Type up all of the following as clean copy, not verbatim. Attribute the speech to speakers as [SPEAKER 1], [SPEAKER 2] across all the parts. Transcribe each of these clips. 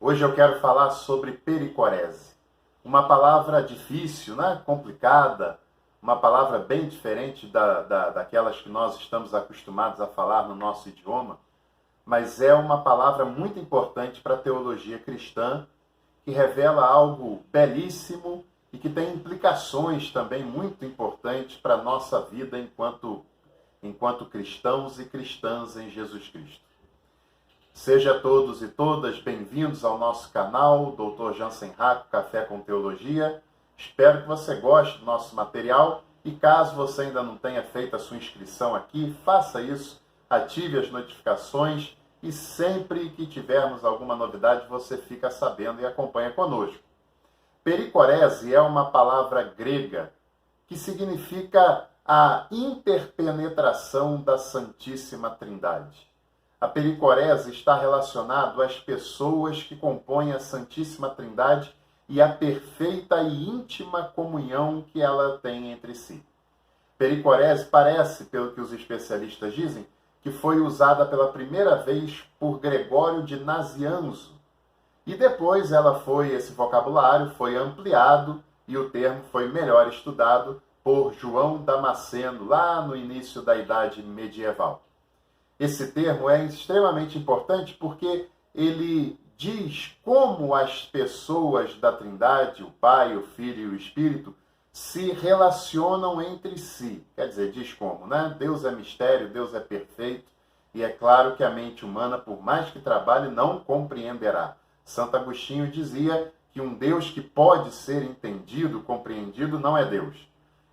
[SPEAKER 1] Hoje eu quero falar sobre pericorese. Uma palavra difícil, né? Complicada, uma palavra bem diferente daquelas que nós estamos acostumados a falar no nosso idioma, mas é uma palavra muito importante para a teologia cristã, que revela algo belíssimo e que tem implicações também muito importantes para a nossa vida enquanto cristãos e cristãs em Jesus Cristo. Seja todos e todas bem-vindos ao nosso canal, Dr. Jansen Raco, Café com Teologia. Espero que você goste do nosso material e caso você ainda não tenha feito a sua inscrição aqui, faça isso, ative as notificações e sempre que tivermos alguma novidade você fica sabendo e acompanha conosco. Pericorese é uma palavra grega que significa a interpenetração da Santíssima Trindade. A pericorese está relacionado às pessoas que compõem a Santíssima Trindade e à perfeita e íntima comunhão que ela tem entre si. Pericorese parece, pelo que os especialistas dizem, que foi usada pela primeira vez por Gregório de Nazianzo. E depois esse vocabulário foi ampliado e o termo foi melhor estudado por João Damasceno, lá no início da Idade Medieval. Esse termo é extremamente importante porque ele diz como as pessoas da Trindade, o Pai, o Filho e o Espírito, se relacionam entre si. Quer dizer, diz como, né? Deus é mistério, Deus é perfeito, e é claro que a mente humana, por mais que trabalhe, não compreenderá. Santo Agostinho dizia que um Deus que pode ser entendido, compreendido, não é Deus.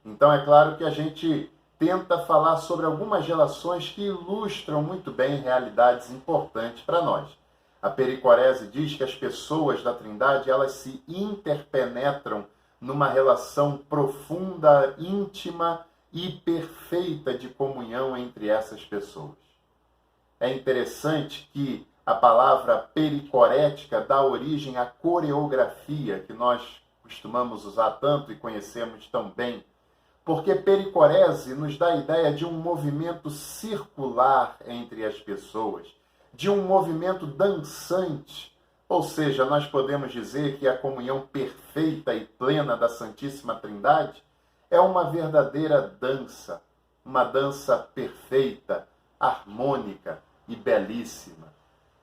[SPEAKER 1] Então é claro que a gente tenta falar sobre algumas relações que ilustram muito bem realidades importantes para nós. A pericorese diz que as pessoas da Trindade, elas se interpenetram numa relação profunda, íntima e perfeita de comunhão entre essas pessoas. É interessante que a palavra pericorética dá origem à coreografia, que nós costumamos usar tanto e conhecemos tão bem, porque pericorese nos dá a ideia de um movimento circular entre as pessoas, de um movimento dançante. Ou seja, nós podemos dizer que a comunhão perfeita e plena da Santíssima Trindade é uma verdadeira dança, uma dança perfeita, harmônica e belíssima.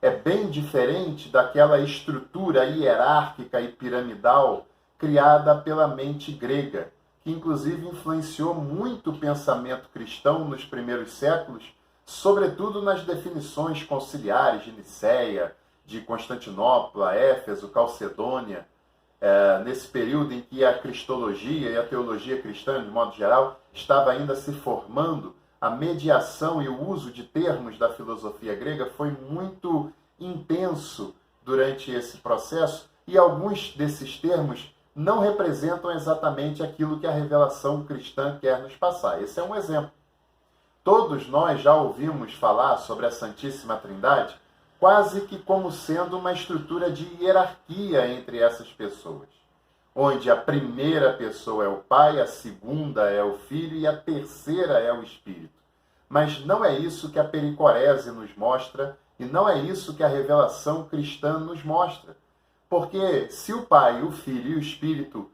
[SPEAKER 1] É bem diferente daquela estrutura hierárquica e piramidal criada pela mente grega, que inclusive influenciou muito o pensamento cristão nos primeiros séculos, sobretudo nas definições conciliares de Nicéia, de Constantinopla, Éfeso, Calcedônia, nesse período em que a cristologia e a teologia cristã, de modo geral, estava ainda se formando. A mediação e o uso de termos da filosofia grega foi muito intenso durante esse processo e alguns desses termos não representam exatamente aquilo que a revelação cristã quer nos passar. Esse é um exemplo. Todos nós já ouvimos falar sobre a Santíssima Trindade quase que como sendo uma estrutura de hierarquia entre essas pessoas, onde a primeira pessoa é o Pai, a segunda é o Filho e a terceira é o Espírito. Mas não é isso que a pericorese nos mostra e não é isso que a revelação cristã nos mostra. Porque se o Pai, o Filho e o Espírito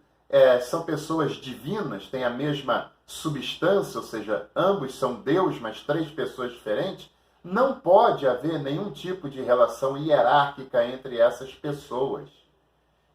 [SPEAKER 1] são pessoas divinas, têm a mesma substância, ou seja, ambos são Deus, mas três pessoas diferentes, não pode haver nenhum tipo de relação hierárquica entre essas pessoas.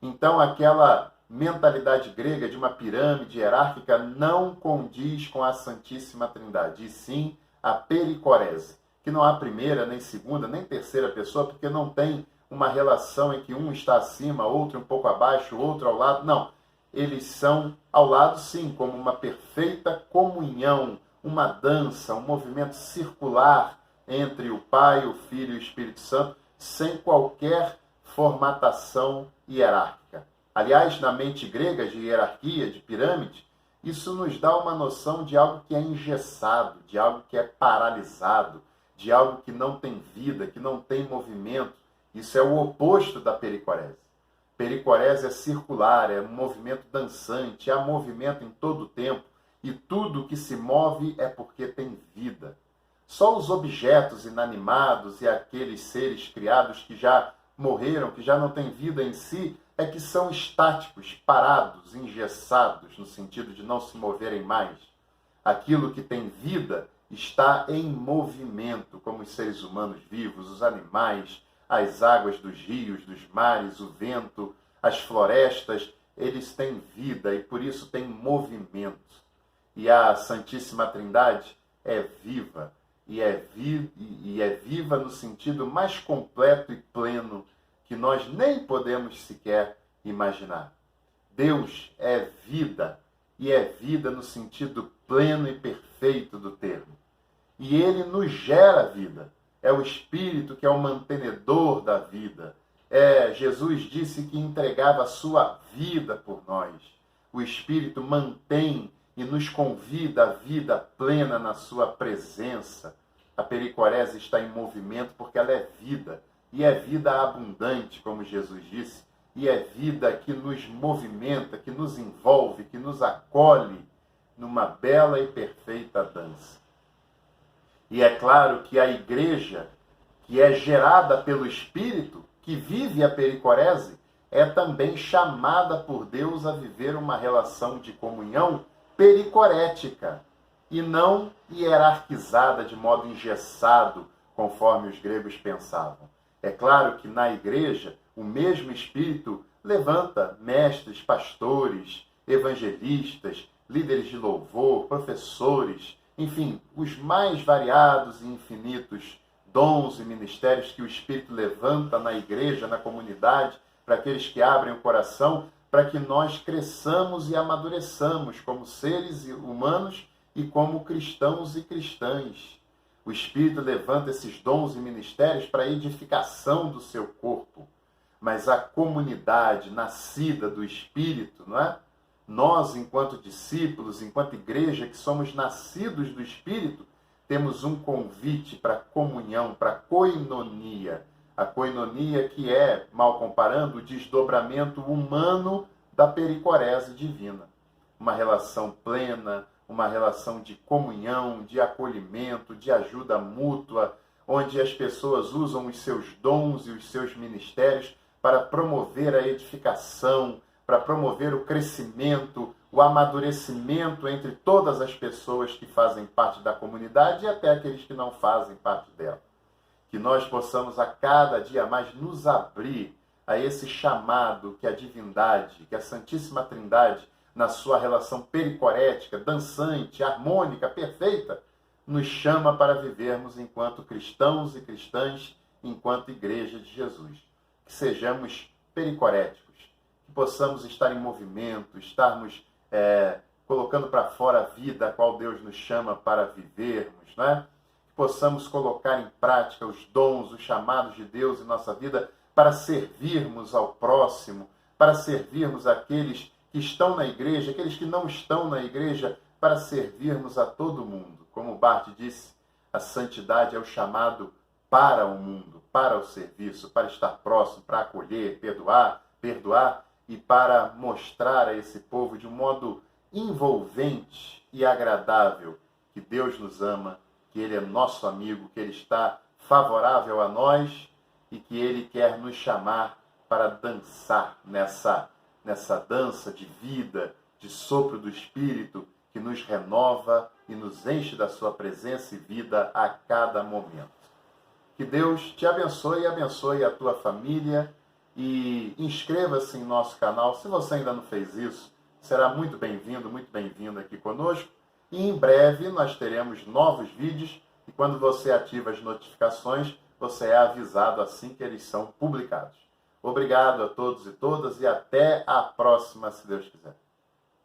[SPEAKER 1] Então, aquela mentalidade grega de uma pirâmide hierárquica não condiz com a Santíssima Trindade, e sim a pericorese, que não há primeira, nem segunda, nem terceira pessoa, porque não tem uma relação em que um está acima, outro um pouco abaixo, outro ao lado. Não, eles são ao lado, sim, como uma perfeita comunhão, uma dança, um movimento circular entre o Pai, o Filho e o Espírito Santo, sem qualquer formatação hierárquica. Aliás, na mente grega de hierarquia, de pirâmide, isso nos dá uma noção de algo que é engessado, de algo que é paralisado, de algo que não tem vida, que não tem movimento. Isso é o oposto da pericorese. Pericorese é circular, é um movimento dançante, há movimento em todo o tempo, e tudo que se move é porque tem vida. Só os objetos inanimados e aqueles seres criados que já morreram, que já não têm vida em si, é que são estáticos, parados, engessados, no sentido de não se moverem mais. Aquilo que tem vida está em movimento, como os seres humanos vivos, os animais, as águas dos rios, dos mares, o vento, as florestas, eles têm vida e por isso têm movimento. E a Santíssima Trindade é viva, e é viva no sentido mais completo e pleno que nós nem podemos sequer imaginar. Deus é vida, e é vida no sentido pleno e perfeito do termo. E ele nos gera vida. É o Espírito que é o mantenedor da vida. Jesus disse que entregava a sua vida por nós. O Espírito mantém e nos convida à vida plena na sua presença. A pericorese está em movimento porque ela é vida. E é vida abundante, como Jesus disse. E é vida que nos movimenta, que nos envolve, que nos acolhe numa bela e perfeita dança. E é claro que a igreja, que é gerada pelo Espírito, que vive a pericorese, é também chamada por Deus a viver uma relação de comunhão pericorética e não hierarquizada de modo engessado, conforme os gregos pensavam. É claro que na igreja o mesmo Espírito levanta mestres, pastores, evangelistas, líderes de louvor, professores, enfim, os mais variados e infinitos dons e ministérios que o Espírito levanta na igreja, na comunidade, para aqueles que abrem o coração, para que nós cresçamos e amadureçamos como seres humanos e como cristãos e cristãs. O Espírito levanta esses dons e ministérios para a edificação do seu corpo. Mas a comunidade nascida do Espírito, não é? Nós, enquanto discípulos, enquanto igreja que somos nascidos do Espírito, temos um convite para comunhão, para koinonia. A koinonia que é, mal comparando, o desdobramento humano da pericorese divina. Uma relação plena, uma relação de comunhão, de acolhimento, de ajuda mútua, onde as pessoas usam os seus dons e os seus ministérios para promover a edificação, para promover o crescimento, o amadurecimento entre todas as pessoas que fazem parte da comunidade e até aqueles que não fazem parte dela. Que nós possamos a cada dia mais nos abrir a esse chamado que a divindade, que a Santíssima Trindade, na sua relação pericorética, dançante, harmônica, perfeita, nos chama para vivermos enquanto cristãos e cristãs, enquanto Igreja de Jesus. Que sejamos pericoréticos, que possamos estar em movimento, estarmos colocando para fora a vida a qual Deus nos chama para vivermos, né? Que possamos colocar em prática os dons, os chamados de Deus em nossa vida para servirmos ao próximo, para servirmos aqueles que estão na igreja, aqueles que não estão na igreja, para servirmos a todo mundo. Como Barth disse, a santidade é o chamado para o mundo, para o serviço, para estar próximo, para acolher, perdoar e para mostrar a esse povo de um modo envolvente e agradável que Deus nos ama, que Ele é nosso amigo, que Ele está favorável a nós e que Ele quer nos chamar para dançar nessa dança de vida, de sopro do Espírito, que nos renova e nos enche da sua presença e vida a cada momento. Que Deus te abençoe e abençoe a tua família e inscreva-se em nosso canal. Se você ainda não fez isso, será muito bem-vindo, muito bem-vinda aqui conosco. E em breve nós teremos novos vídeos e quando você ativa as notificações, você é avisado assim que eles são publicados. Obrigado a todos e todas e até a próxima, se Deus quiser.